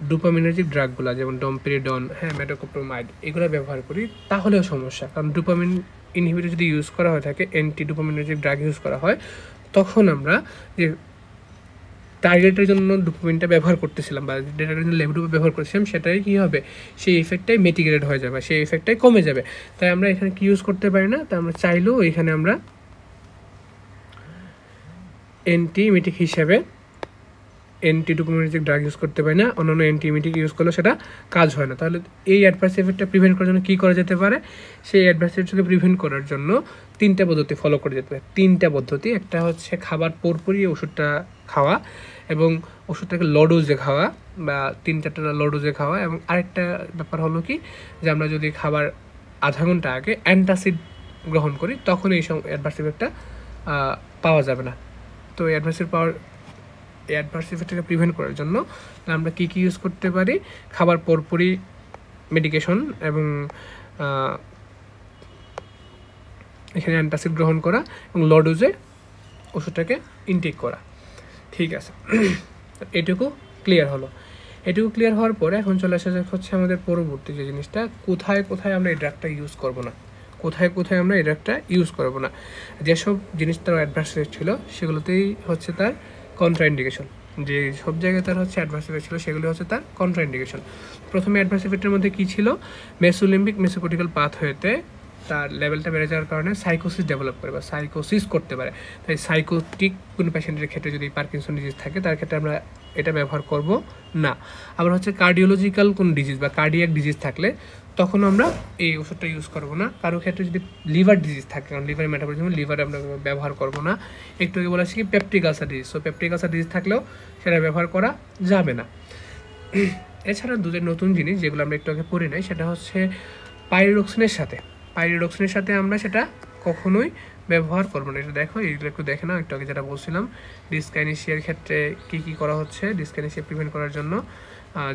ডোপামিনার্জিক ড্রাগগুলো যেমন ডমপেরিডন, হ্যাঁ, মেটোকোপ্রোমাইড এগুলো ব্যবহার করি, তাহলেও সমস্যা। কারণ ডোপামিন ইনহিবিটর যদি ইউজ করা হয়ে থাকে, অ্যান্টি ডোপামিনার্জিক ড্রাগ ইউজ করা হয়, তখন আমরা যে টার্গেটের জন্য ডোপামিনটা ব্যবহার করতেছিলাম বা ডেটার জন্য লেভোডোপা ব্যবহার করছিলাম, সেটাই কী হবে? সেই ইফেক্টটাই মিটিগেটেড হয়ে যাবে, সেই ইফেক্টটাই কমে যাবে। তাই আমরা এখানে কি ইউজ করতে পারি না। তাই আমরা চাইলেও এখানে আমরা অ্যান্টিমিটিক হিসেবে অ্যান্টি ডোপামিনার্জিক ড্রাগ ইউজ করতে পারি না। অন্যান্য অ্যান্টিমিটিক ইউজ করলে সেটা কাজ হয় না। তাহলে এই অ্যাডভার্স ইফেক্টটা প্রিভেন্ট করার জন্য কী করা যেতে পারে? সেই অ্যাডভার্স ইফেক্টকে প্রিভেন্ট করার জন্য 3টা পদ্ধতি ফলো করে যেতে পারে। 3টা পদ্ধতি। একটা হচ্ছে খাবার পরপরই ওষুধটা খাওয়া এবং ওষুধটাকে লো ডোজে খাওয়া বা 3-4টা লো ডোজে খাওয়া, এবং আরেকটা ব্যাপার হলো কি যে আমরা যদি খাবার আধা ঘন্টা আগে অ্যান্টাসিড গ্রহণ করি তখন এই সব অ্যাডভার্স ইফেক্টটা পাওয়া যাবে না। তো এই অ্যাডভার্স ইফেক্টটাকে প্রিভেন্ট করার জন্য আমরা কী কী ইউজ করতে পারি? খাবার পরপরই মেডিকেশন এবং এখানে অ্যান্টাসিড গ্রহণ করা এবং লো ডোজে ওষুধটাকে ইনটেক করা। ঠিক আছে, এটুকু ক্লিয়ার হলো। এটুকু ক্লিয়ার হওয়ার পরে এখন চলে আসা যাক হচ্ছে আমাদের পরবর্তী যে জিনিসটা, কোথায় কোথায় আমরা এই ড্রাগটা ইউজ করবো না, কোথায় কোথায় আমরা এই ড্রাগটা ইউজ করবো না। যেসব জিনিস তার অ্যাডভার্স ইফেক্ট ছিল সেগুলোতেই হচ্ছে তার কন্ট্রাইন্ডিকেশন। যে সব জায়গায় তার হচ্ছে অ্যাডভার্স ইফেক্ট ছিল সেগুলো হচ্ছে তার কন্ট্রাইন্ডিকেশন। প্রথমে অ্যাডভার্স ইফেক্টের মধ্যে কী ছিল? মেসোলিম্বিক মেসোকর্টিক্যাল পাথওয়েতে তার লেভেলটা বেড়ে যাওয়ার কারণে সাইকোসিস ডেভেলপ করে বা সাইকোসিস করতে পারে। তাই সাইকোটিক কোনো পেশেন্টের ক্ষেত্রে যদি পার্কিনসন ডিজিজ থাকে তার ক্ষেত্রে আমরা এটা ব্যবহার করব না। আবার হচ্ছে কার্ডিওলজিক্যাল কোনো ডিজিজ বা কার্ডিয়াক ডিজিজ থাকলে তখন আমরা এই ওষুধটা ইউজ করবো না। কারো ক্ষেত্রে যদি লিভার ডিজিজ থাকে, কারণ লিভার মেটাবলিজম, লিভারে আমরা ব্যবহার করবো না। একটু আগে বলা কি peptic ulcer disease, so peptic ulcer disease থাকলেও সেটা ব্যবহার করা যাবে না। এছাড়া দুটো নতুন জিনিস যেগুলো আমরা একটু আগে পড়ি নাই, সেটা হচ্ছে পাইরিডক্সিনের সাথে আমরা সেটা কখনোই ব্যবহার করবো না। এটা দেখো, এইগুলো একটু দেখে না, একটু আগে যেটা বলছিলাম ডিসকাইনেসিয়ার ক্ষেত্রে কী কী করা হচ্ছে। ডিসকাইনেসিয়া প্রিভেন্ট করার জন্য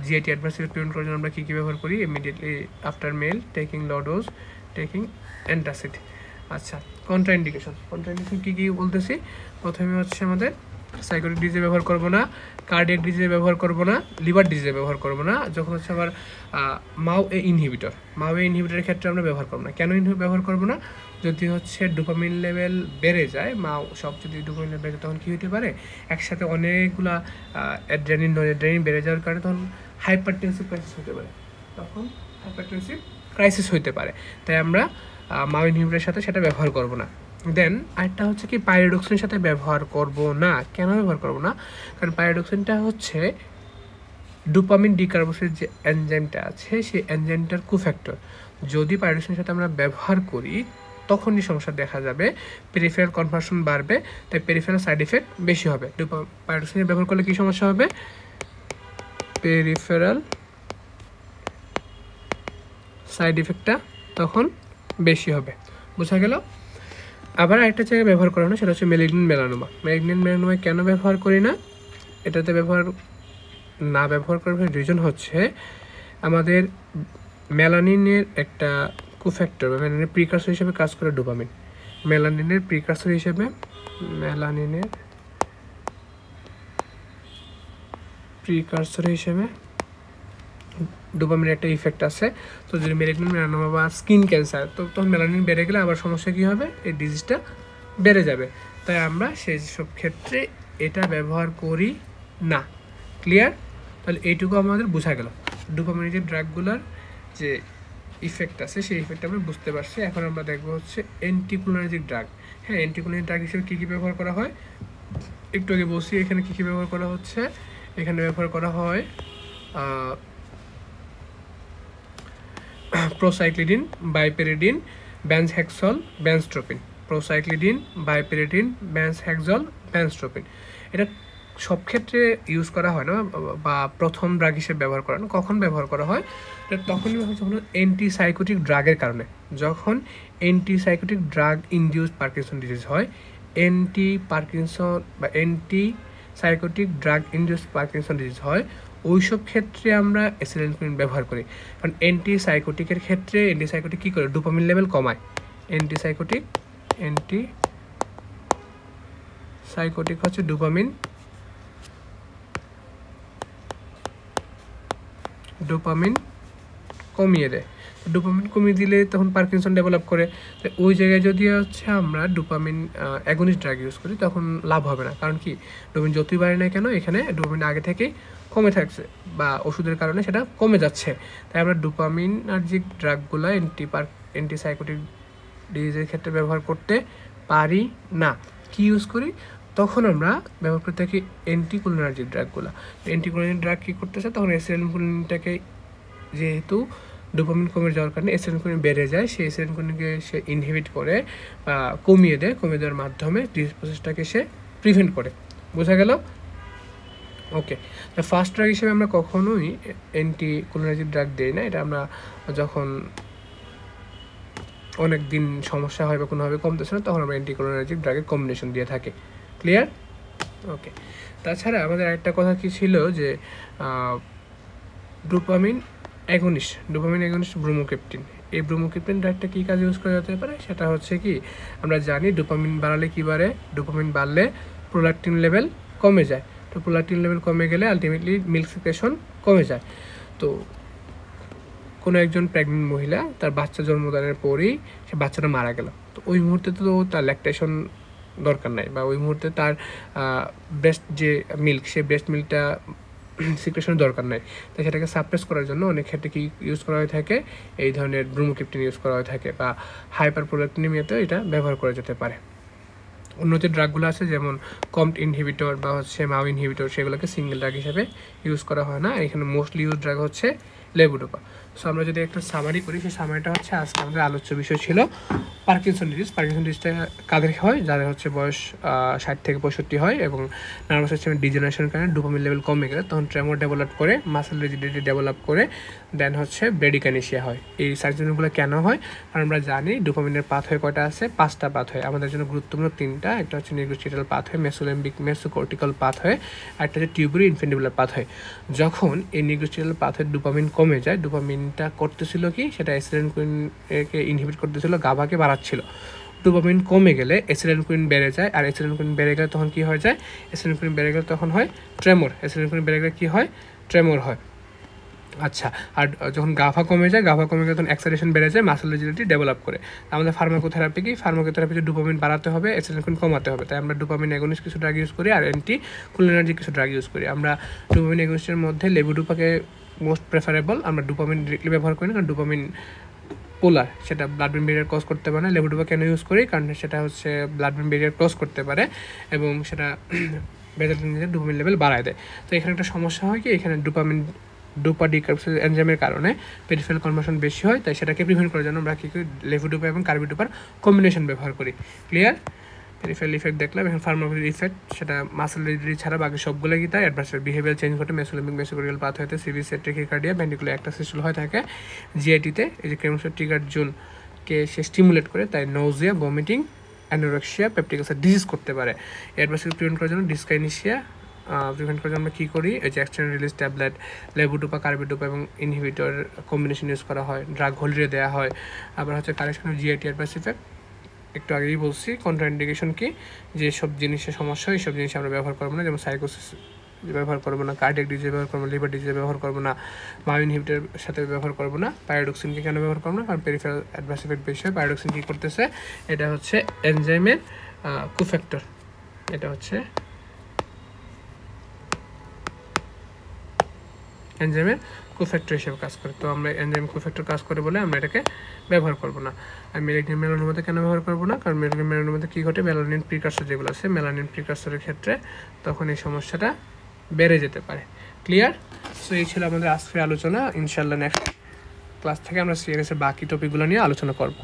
জিআইটি অ্যাডভার্স ইফেক্ট প্রিভেন্ট করার জন্য আমরা কী কী ব্যবহার করি? Immediately after meal taking low dose, taking antacid. আচ্ছা, কন্ট্রাইন্ডিকেশন কী কী বলতেছি? প্রথমে হচ্ছে আমাদের সাইকোটিক ডিজিজে ব্যবহার করব না, কার্ডিয়াক ডিজিজে ব্যবহার করব না, লিভার ডিজিজে ব্যবহার করব না। যখন হচ্ছে আবার মাও এ ইনহিবিটরের ক্ষেত্রে আমরা ব্যবহার করব না। কেন ব্যবহার করব না? যদি হচ্ছে ডোপামিন লেভেল বেড়ে যায়, সব যদি ডোপামিন লেভেল বেড়ে যায়, তখন কী হতে পারে, একসাথে অনেকগুলা অ্যাড্রেনালিন নরএড্রেনালিন বেড়ে যাওয়ার কারণে তখন হাইপারটেনসিভ ক্রাইসিস হতে পারে। তাই আমরা মাও ইনহিবিটরের সাথে সেটা ব্যবহার করব না। দেন আরেকটা হচ্ছে কি, পাইরিডক্সিনের সাথে ব্যবহার করব না। কেন ব্যবহার করব না? কারণ পাইরিডক্সিনটা হচ্ছে ডোপামিন ডিকার্বোসের যে এনজাইমটা আছে, সেই এনজাইমটার কোফ্যাক্টর। যদি পাইরিডক্সিনের সাথে আমরা ব্যবহার করি, তখনই সমস্যা দেখা যাবে, পেরিফেরাল কনভার্সন বাড়বে, তাই পেরিফেরাল সাইড এফেক্ট বেশি হবে। পাইরিডক্সিন ব্যবহার করলে কী সমস্যা হবে? পেরিফেরাল সাইড এফেক্টটা তখন বেশি হবে। বোঝা গেল? আবার একটা জায়গায় ব্যবহার করা না, সেটা হচ্ছে ম্যালিগন্যান্ট মেলানোমা। কেন ব্যবহার করি না? এটাতে ব্যবহার করার রিজন হচ্ছে আমাদের মেলানিনের একটা কোফ্যাক্টর বা মেলানিনের প্রিকারসর হিসেবে কাজ করে ডোপামিন। মেলানিনের প্রিকারসর হিসেবে ডোপামিনের একটা ইফেক্ট আছে। তো যদি ম্যালিগন্যান্ট মেলানোমা বা স্কিন ক্যান্সার, তো তখন মেলানিন বেড়ে গেলে আবার সমস্যা কী হবে? এই ডিজিজটা বেড়ে যাবে। তাই আমরা সেই সব ক্ষেত্রে এটা ব্যবহার করি না। ক্লিয়ার? তাহলে এইটুকু আমাদের বোঝা গেল। ডোপামিনের যে ড্রাগগুলোর যে ইফেক্ট আছে, সেই ইফেক্ট আমরা বুঝতে পারছি। এখন আমরা দেখবো হচ্ছে অ্যান্টিকোলিনার্জিক ড্রাগ। হ্যাঁ, অ্যান্টিকোলিনার্জিক ড্রাগ হিসেবে কী কী ব্যবহার করা হয় একটু আগে বলছি। এখানে কী কী ব্যবহার করা হচ্ছে? এখানে ব্যবহার করা হয় প্রোসাইক্লিডিন, বাইপেরিডিন, ব্যানহেক্সল, ব্যানস্ট্রোপিন। এটা সব ক্ষেত্রে ইউজ করা হয় না, বা প্রথম ড্রাগ হিসেবে ব্যবহার করা না। কখন ব্যবহার করা হয়? তখনই যখন অ্যান্টিসাইকোটিক ড্রাগের কারণে, যখন antipsychotic drug induce Parkinson disease হয়, antipsychotic drug induce Parkinson disease হয়, ওইসব ক্ষেত্রে আমরা অ্যাসিটাইলকোলিন ব্যবহার করি। কারণ অ্যান্টিসাইকোটিকের ক্ষেত্রে অ্যান্টিসাইকোটিক কী করে? ডোপামিন লেভেল কমায়। অ্যান্টিসাইকোটিক হচ্ছে ডোপামিন কমিয়ে দেয়। ডোপামিন কমিয়ে দিলে তখন পার্কিনসন ডেভেলপ করে। তো ওই জায়গায় যদি হচ্ছে আমরা ডোপামিন অ্যাগনিস্ট ড্রাগ ইউজ করি, তখন লাভ হবে না। কারণ কি, ডোপামিন যতই বাড়ে না কেন, এখানে ডোপামিন আগে থেকেই কমে থাকছে, বা ওষুধের কারণে সেটা কমে যাচ্ছে। তাই আমরা ডোপামিন আর যে ড্রাগগুলো অ্যান্টিসাইকোটিক ডিজিজের ক্ষেত্রে ব্যবহার করতে পারি না। কি ইউজ করি? তখন আমরা ব্যবহার করতে থাকি অ্যান্টিকোলিনার্জিক ড্রাগগুলো। অ্যান্টিকোলিনার্জিক ড্রাগ কী করতেছে? তখন অ্যাসিটাইলকোলিনটাকে, যেহেতু ডোপামিন কমে যাওয়ার কারণে অ্যাসিটাইলকোলিন বেড়ে যায়, সেই অ্যাসিটাইলকোলিনকে সে ইনহিবিট করে বা কমিয়ে দেওয়ার মাধ্যমে ডিজিজ প্রসেসটাকে সে প্রিভেন্ট করে। বোঝা গেল? ওকে। ফার্স্ট ড্রাগ হিসেবে আমরা কখনোই অ্যান্টিকোলিনার্জিক ড্রাগ দিই না। এটা আমরা যখন অনেক দিন সমস্যা হয় বা কোনোভাবে কমতেছে না, তখন আমরা অ্যান্টিকোলিনার্জিক ড্রাগের কম্বিনেশন দিয়ে থাকি। ক্লিয়ার? ওকে। তাছাড়া আমাদের আরেকটা কথা কি ছিল, যে ডোপামিন অ্যাগনিস্ট ব্রোমোক্রিপ্টিন। এই ব্রোমোক্রিপ্টিন ড্রাগটা কী কাজে ইউজ করা যেতে পারে? সেটা হচ্ছে কি, আমরা জানি ডোপামিন বাড়ালে কী বাড়ে? ডোপামিন বাড়লে প্রোল্যাকটিন লেভেল কমে যায়। তো প্রোল্যাকটিন লেভেল কমে গেলে আলটিমেটলি মিল্ক সিক্রেশন কমে যায়। তো কোনো একজন প্রেগনেন্ট মহিলা তার বাচ্চা জন্মদানের পরেই সে বাচ্চাটা মারা গেল, তো ওই মুহূর্তে তো তার ল্যাকটেশন দরকার নাই, বা ওই মুহূর্তে তার ব্রেস্ট যে মিল্ক, সেই ব্রেস্ট মিল্কটা সিক্রেশনের দরকার নাই। তাই সেটাকে সাপ্রেস করার জন্য অনেক ক্ষেত্রে কি ইউজ করা হয়ে থাকে? এই ধরনের ব্রোমোক্রিপ্টিন ইউজ করা হয়ে থাকে, বা হাইপার প্রোল্যাকটিনিমিয়াতেও এটা ব্যবহার করা যেতে পারে। অন্য যে ড্রাগগুলো আছে, যেমন কম্ট ইনহিবিটর বা হচ্ছে মাও ইনহিবিটর, সেগুলোকে সিঙ্গেল ড্রাগ হিসেবে ইউজ করা হয় না। এখানে মোস্টলি ইউজ ড্রাগ হচ্ছে লেভোডোপা। সো আমরা যদি একটা সামারি করি, সেই সামারিটা হচ্ছে আজকে আমাদের আলোচ্য বিষয় ছিল পার্কিনসন ডিজিজটা কাদের হয়? যাদের হচ্ছে বয়স 60 থেকে 65 হয় এবং নার্ভাস সিস্টেমের ডিজেনারেশনের কারণে ডোপামিন লেভেল কমে গেলে তখন ট্রেমর ডেভেলপ করে, মাসেল রিজিডিটি ডেভেলপ করে, দেন হচ্ছে ব্রেডিকানেশিয়া হয়। এই সার্জারিগুলো কেন হয়? কারণ আমরা জানি ডোপামিনের পাথওয়ে কয়টা আছে? 5টা পাথওয়ে। আমাদের জন্য গুরুত্বপূর্ণ 3টা। একটা হচ্ছে নিউরোস্টিটাল পাথওয়ে, মেসোকর্টিক্যাল পাথওয়ে, আর একটা হচ্ছে টিউবুরি ইনফেন্টিবুলার পাথওয়ে। যখন এই নিউরোস্টিটাল পাথওয়ে ডোপামিন কমে যায়, ডোপামিনটা করতেছিল কি, সেটা অ্যাসিটাইলকোলিনকে ইনহিবিট করতেছিল, গাবাকে বাড়াচ্ছিল। ডোপামিন কমে গেলে অ্যাসিটাইলকোলিন বেড়ে যায়, আর অ্যাসিটাইলকোলিন বেড়ে গেলে তখন কী হয়ে যায়, অ্যাসিটাইলকোলিন বেড়ে গেলে তখন হয় ট্রেমর, অ্যাসিটাইলকোলিন বেড়ে গেলে কী হয়, ট্রেমর হয়। আচ্ছা, আর যখন গাফা কমে যায়, গাফা কমে গেলে তখন এক্সাইটেশন বেড়ে যায়, মাসল রিজিডিটি ডেভেলপ করে। আমাদের ফার্মাকোথেরাপি কি, ফার্মাকোথেরাপিতে ডোপামিন বাড়াতে হবে, অ্যাসিটাইলকোলিন কমাতে হবে, তাই আমরা ডোপামিন অ্যাগনিস্ট কিছু ড্রাগ ইউজ করি আর অ্যান্টি কোলিনার্জিক কিছু ড্রাগ ইউজ করি। আমরা ডোপামিন অ্যাগনিস্টের মধ্যে লেভোডোপাকে মোস্ট প্রেফারেবল, আমরা ডোপামিন ডিরেক্টলি ব্যবহার করি না, কারণ ডোপামিন পোলার, সেটা ব্লাড ব্রেন ব্যারিয়ার ক্রস করতে পারে না। লেভোডোপা কেন ইউজ করি, কারণ সেটা হচ্ছে ব্লাড ব্রেন ব্যারিয়ার ক্রস করতে পারে এবং সেটা বেজালিনের ডোপামিন লেভেল বাড়ায় দেয়। তো এখানে একটা সমস্যা হয় কি, এখানে ডোপা ডিকার্বক্সিলেজ এনজাইমের কারণে পেরিফেরাল কনভার্সন বেশি হয়, তাই সেটাকে প্রিভেন্ট করার জন্য আমরা কী করি, লেভোডোপা এবং কার্বিডোপার কম্বিনেশন ব্যবহার করি। ক্লিয়ার? পেরিফেরাল ইফেক্ট দেখলাম, এখন ফার্মাকোলজি ইফেক্ট, সেটা মাসল রিজিডিটি ছাড়া বাকি সবগুলো কি তাই অ্যাডভার্স বিহেভিয়ার চেঞ্জ ঘটে, মেসোলিম্বিক মেসোকর্টিক্যাল পাথওয়েতে, সিভিসিয়ার ট্যাকিকার্ডিয়া, ভেন্ট্রিকুলার অ্যাক্টাসিস্টুল হয়ে থাকে, জিআইটিতে এই যে ক্রেমোসার ট্রিগার জোনকে সে স্টিমুলেট করে, তাই nausea, vomiting, anorexia, peptic ulcer disease করতে পারে। অ্যাডভার্স প্রিভেন্ট করার জন্য ডিসকাইনেশিয়া প্রিভেন্ট করার জন্য আমরা কী করি, এই যে extend release tablet, levodopa, carbidopa এবং ইনহিবিটর কম্বিনেশন ইউজ করা হয়, ড্রাগ হলিডে দেওয়া হয়। আবার হচ্ছে correction of GIT adverse effect, একটু আগেই বলছি কন্ট্রাইন্ডিকেশন কি, যে সব জিনিসের সমস্যা হয় এইসব জিনিস আমরা ব্যবহার করবো না, যেমন সাইকোসিস ব্যবহার করবো না, কার্ডিয়াক ডিজিজ ব্যবহার করবো না, লিভার ডিজিজ ব্যবহার করবো না, মাও ইনহিবিটরের সাথে ব্যবহার করবো না। পাইরোডক্সিনকে কেন ব্যবহার করবো না, কারণ পেরিফেরাল অ্যাডভার্স ইফেক্ট বেশি হয়। পাইরোডক্সিন কী করতেছে, এটা হচ্ছে এনজাইমের কোফ্যাক্টর, এটা হচ্ছে এনজাইমের কোফ্যাক্টর হিসেবে কাজ করে। তো আমরা এনজাইম কোফ্যাক্টর কাজ করে বলে আমরা এটাকে ব্যবহার করবো না। আর মেলানিন মেলানোর মধ্যে কেন ব্যবহার করবো না, কারণ মেলানিন মেলানোর মধ্যে কী ঘটে, মেলানিন প্রিকারসর যেগুলো আছে, মেলানিন প্রিকারসরের ক্ষেত্রে তখন এই সমস্যাটা বেড়ে যেতে পারে। ক্লিয়ার? সো এই ছিল আমাদের আজকের আলোচনা। ইনশাল্লাহ নেক্সট ক্লাস থেকে আমরা সিএনএসের বাকি টপিকগুলো নিয়ে আলোচনা করবো।